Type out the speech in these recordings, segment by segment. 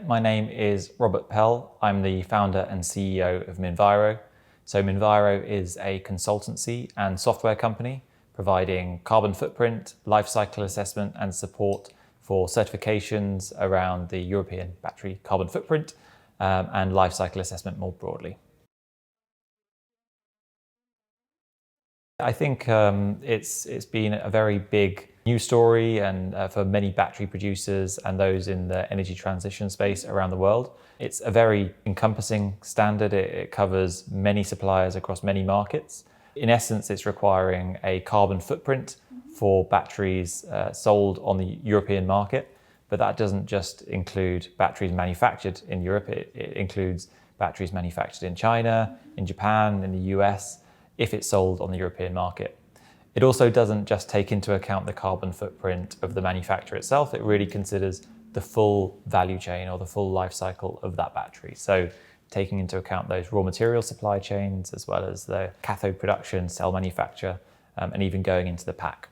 my name is Robert Pell. I'm the founder and CEO of Minviro. So Minviro is a consultancy and software company providing carbon footprint, life cycle assessment and support for certifications around the European battery carbon footprint and life cycle assessment more broadly. I think it's been a very big news story and for many battery producers and those in the energy transition space around the world. It's a very encompassing standard. It covers many suppliers across many markets. In essence, it's requiring a carbon footprint for batteries sold on the European market, but that doesn't just include batteries manufactured in Europe. It includes batteries manufactured in China, in Japan, in the US, if it's sold on the European market. It also doesn't just take into account the carbon footprint of the manufacturer itself. It really considers the full value chain or the full life cycle of that battery. So taking into account those raw material supply chains, as well as the cathode production, cell manufacture, and even going into the pack.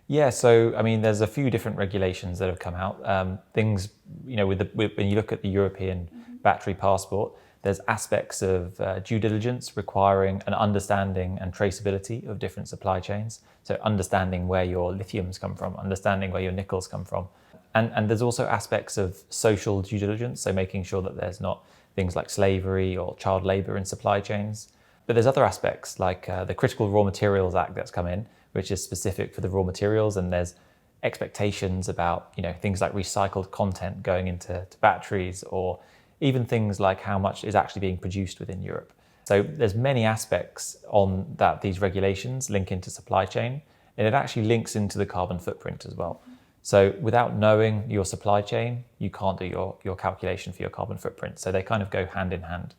Yeah, so I mean, there's a few different regulations that have come out. Things, when you look at the European battery passport, there's aspects of due diligence requiring an understanding and traceability of different supply chains. So understanding where your lithiums come from, understanding where your nickels come from. And there's also aspects of social due diligence, so making sure that there's not things like slavery or child labor in supply chains. But there's other aspects like the Critical Raw Materials Act that's come in, which is specific for the raw materials, and there's expectations about things like recycled content going into batteries, or even things like how much is actually being produced within Europe. So there's many aspects on that these regulations link into supply chain, and it actually links into the carbon footprint as well. So without knowing your supply chain, you can't do your calculation for your carbon footprint. So they kind of go hand in hand.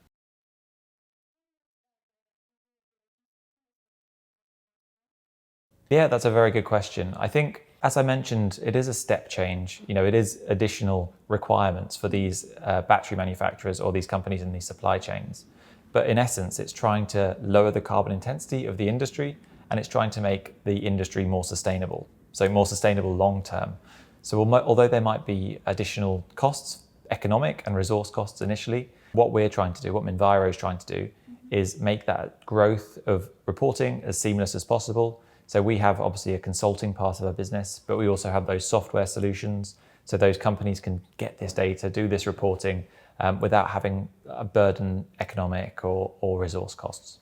Yeah, that's a very good question. I think, as I mentioned, it is a step change. It is additional requirements for these battery manufacturers or these companies in these supply chains. But in essence, it's trying to lower the carbon intensity of the industry, and it's trying to make the industry more sustainable. So more sustainable long term. So although there might be additional costs, economic and resource costs initially, what we're trying to do, what Minviro is trying to do, is make that growth of reporting as seamless as possible. So we have obviously a consulting part of our business, but we also have those software solutions. So those companies can get this data, do this reporting without having a burden economic or resource costs.